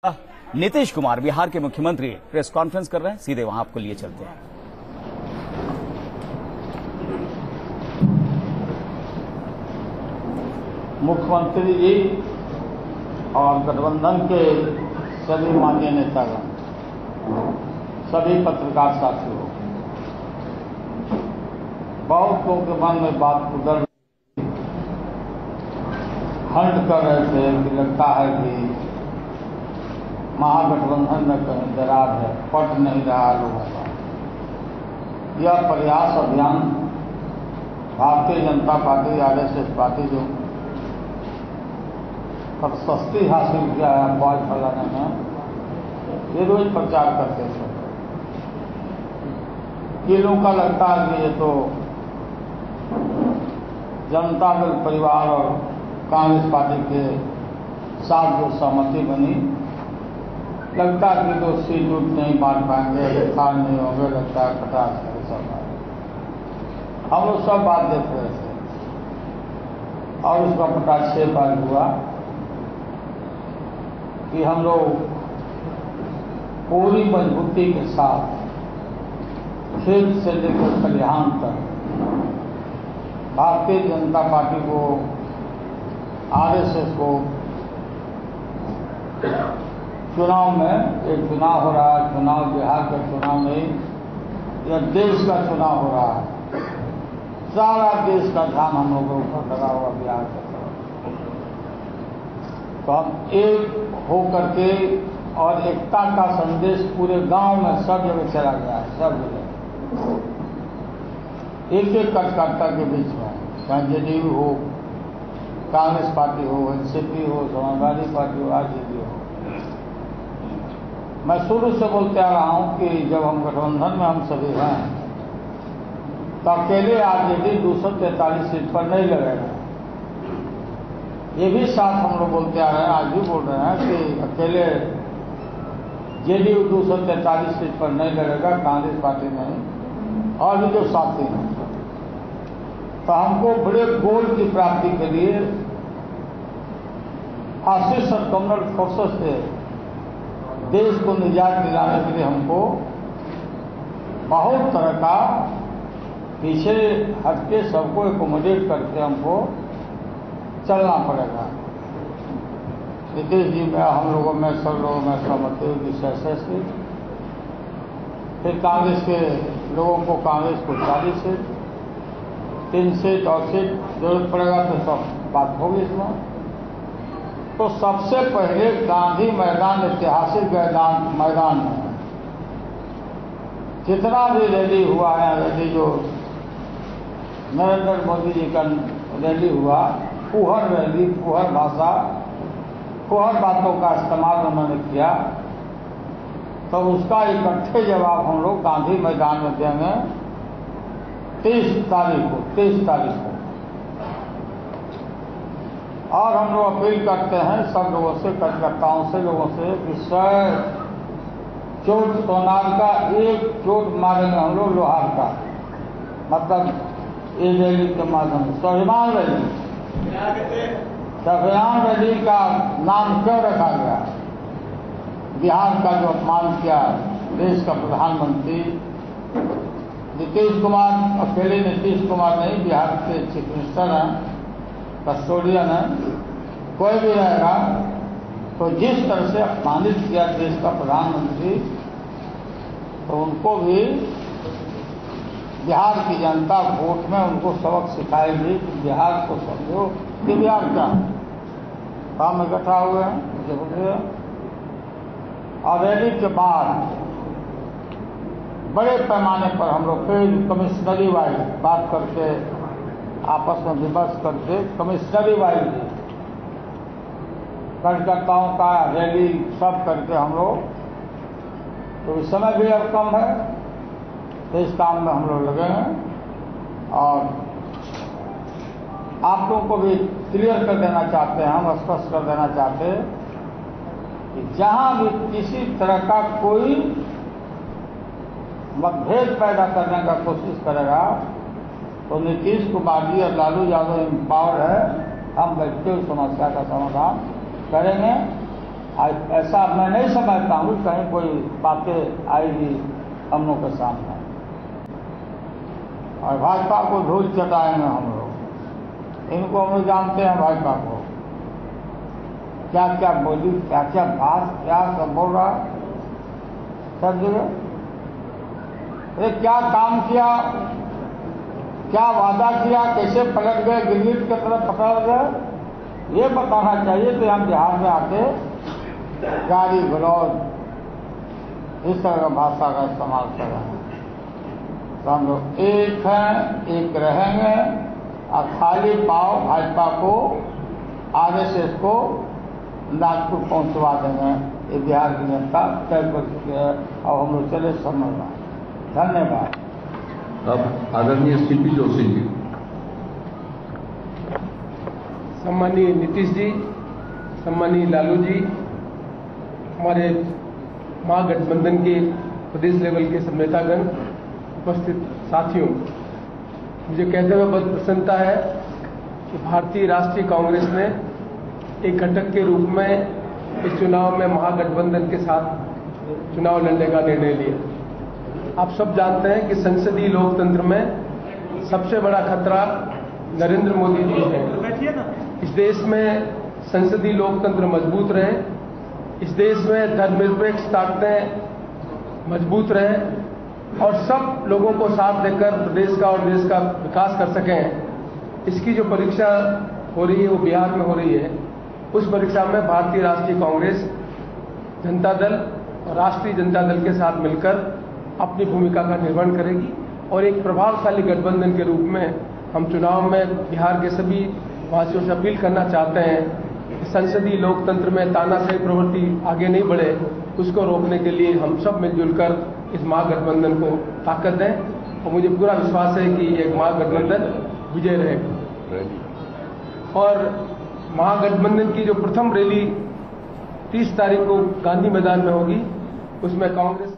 नीतीश कुमार बिहार के मुख्यमंत्री press conference कर रहे हैं, सीधे वहां आपको लिए चलते हैं। मुख्यमंत्री जी और गठबंधन के सभी माननीय नेतागण, सभी पत्रकार साथियों, बहुत लोगों के मन में बात उधर हंट कर रहे थे कि लगता है कि महागठबंधन में कहीं दरार है, पट नहीं रहा लोगों का। यह प्रयास अभियान Bharatiya Janata party RSS party जो प्रशस्ति हासिल किया है अफवाह फैलाने में, ये रोज प्रचार करते थे। ये लोगों का लगता है कि ये तो जनता दल परिवार और कांग्रेस पार्टी के साथ जो सहमति बनी, लगता है कि तो सीट उठ नहीं बांट पाएंगे, खान नहीं होंगे, लगता है खटास है सब। हम लोग सब बात देख रहे थे और उसका पता 6 बार हुआ कि हम लोग पूरी मजबूती के साथ खेत से लेकर खलिहान तक भारतीय जनता पार्टी को, आरएसएस को चुनाव में, एक चुनाव हो रहा है, चुनाव बिहार का चुनाव नहीं, यह देश का चुनाव हो रहा है। सारा देश का ध्यान हम लोगों के ऊपर लगा हुआ बिहार का तरफ। तो हम एक हो करके और एकता का संदेश पूरे गांव में सब जगह चला गया है, सब जगह एक एक कार्यकर्ता के बीच में, चाहे जेडीयू हो, कांग्रेस पार्टी हो, एनसीपी हो, समाजवादी पार्टी हो, आरजेडी हो। मैं शुरू से बोलते आ रहा हूं कि जब हम गठबंधन में हम सभी हैं तो अकेले आरजेडी 243 सीट पर नहीं लड़ेगा। ये भी साथ हम लोग बोलते आ रहे हैं, आज भी बोल रहे हैं कि अकेले जेडीयू 243 सीट पर नहीं लड़ेगा, कांग्रेस पार्टी नहीं, और भी जो साथी हैं। तो हमको बड़े गोल की प्राप्ति के लिए आशीष और कमल फोर्सेस से देश को निजात दिलाने के लिए हमको बहुत तरह का पीछे हटके सबको एकोमोडेट करके हमको चलना पड़ेगा। नीतीश जी में, हम लोगों में, सब लोगों में सहमति होगी 66 सीट, फिर कांग्रेस के लोगों को, कांग्रेस को 40 सीट, 3 सीट और सीट जरूरत पड़ेगा तो सब बात होगी इसमें। तो सबसे पहले गांधी मैदान, ऐतिहासिक मैदान में जितना भी रैली हुआ है, रैली जो नरेंद्र मोदी जी का रैली हुआ, फुहर रैली, फुहर भाषा, फुहर बातों का इस्तेमाल उन्होंने किया, तो उसका इकट्ठे जवाब हम लोग गांधी मैदान में देंगे 23 तारीख को। और हम लोग अपील करते हैं सब लोगों से, कार्यकर्ताओं से, लोगों से, विषय चोट सोनार का एक चोट मारेंगे हम लोग लोहार का, मतलब इस रैली के माध्यम से। स्वाभिमान रैली का नाम क्यों रखा गया? बिहार का जो अपमान किया देश का प्रधानमंत्री नीतीश कुमार, अकेले नीतीश कुमार नहीं, बिहार के चीफ मिनिस्टर हैं, कस्टोडियन है, कोई भी रहेगा, तो जिस तरह से अपमानित किया देश का प्रधानमंत्री, तो उनको भी बिहार की जनता वोट में उनको सबक सिखाएगी कि बिहार को समझो कि बिहार क्या काम इकट्ठा हुए हैं, मुझे बोलिए। और रैली के बाद बड़े पैमाने पर हम लोग फिर कमिश्नरी वाइज बात करके, आपस में विमर्श करके, कमिश्नरी वाइज कार्यकर्ताओं का रैली सब करके हम लोग, तो इस समय भी अब कम है, तो इस काम में हम लोग लगे हैं। और आप लोगों को भी क्लियर कर देना चाहते हैं, हम स्पष्ट कर देना चाहते हैं कि जहां भी किसी तरह का कोई मतभेद पैदा करने का कोशिश करेगा तो नीतीश कुमार जी और लालू यादव एम्पावर है, हम बैठते हुए समस्या का समाधान करेंगे ऐसा मैं नहीं समझता हूँ कहीं कोई बातें आएगी हम लोग के सामने और भाजपा को धूल चटाएंगे हम लोग। इनको हम लोग जानते हैं भाजपा को क्या क्या बोली, क्या क्या बात, क्या सब बोल रहा है सब जगह। अरे क्या काम किया, क्या वादा किया, कैसे पलट गए, गिरगिट की तरफ पकड़ गए, ये बताना चाहिए। तो हम बिहार में आके गाली गलौज इस तरह का भाषा का इस्तेमाल कर रहे हैं। तो हम लोग एक हैं, एक रहेंगे और खाली पाव भाजपा को, आरएसएस को नागपुर पहुंचवा देंगे। ये बिहार की जनता तय कर चुके हैं और हम लोग चले समझना। धन्यवाद। अब आदरणीय सीपी जोशी जी। सम्मानीय नीतीश जी, सम्मानीय लालू जी, हमारे महागठबंधन के प्रदेश लेवल के सब नेतागण, उपस्थित साथियों, मुझे कहते हुए बहुत प्रसन्नता है कि भारतीय राष्ट्रीय कांग्रेस ने एक घटक के रूप में इस चुनाव में महागठबंधन के साथ चुनाव लड़ने का निर्णय लिया। आप सब जानते हैं कि संसदीय लोकतंत्र में सबसे बड़ा खतरा नरेंद्र मोदी जी हैं। इस देश में संसदीय लोकतंत्र मजबूत रहे, इस देश में धर्मनिरपेक्ष ताकतें मजबूत रहें और सब लोगों को साथ देकर प्रदेश का और देश का विकास कर सकें। इसकी जो परीक्षा हो रही है वो बिहार में हो रही है। उस परीक्षा में भारतीय राष्ट्रीय कांग्रेस, जनता दल और राष्ट्रीय जनता दल के साथ मिलकर अपनी भूमिका का निर्वहन करेगी और एक प्रभावशाली गठबंधन के रूप में हम चुनाव में बिहार के सभी वासियों से अपील करना चाहते हैं कि संसदीय लोकतंत्र में तानाशाही प्रवृत्ति आगे नहीं बढ़े, उसको रोकने के लिए हम सब मिलजुल कर इस महागठबंधन को ताकत दें और मुझे पूरा विश्वास है कि ये महागठबंधन विजय रहेगा। और महागठबंधन की जो प्रथम रैली 30 तारीख को गांधी मैदान में होगी, उसमें कांग्रेस